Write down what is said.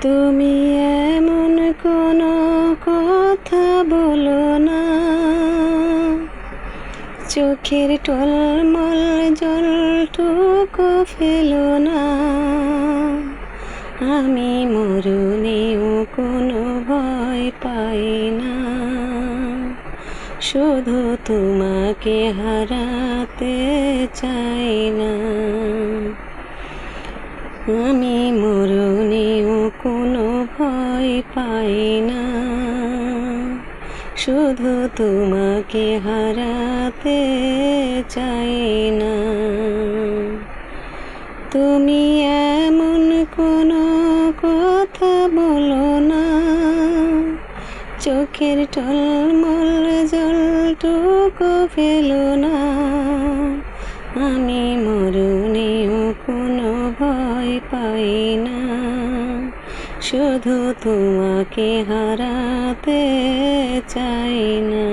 তুমি এমন কোনো কথা বলো না, চোখের টলমল জলটুকু ফেলো না। আমি মরণেও কোনো ভয় পাই না, শুধু তোমাকে হারাতে চাই না। আমি মরণেও কোনো ভয় পাই না, শুধু তোমাকে হারাতে চাই না। তুমি এমন কোনো কথা বলো না, চোখের টলমল জলটুকু ফেলো না। আমি মরণেও কোনো ভয় পাই না, শুধু তোমাকে হারাতে চাই না।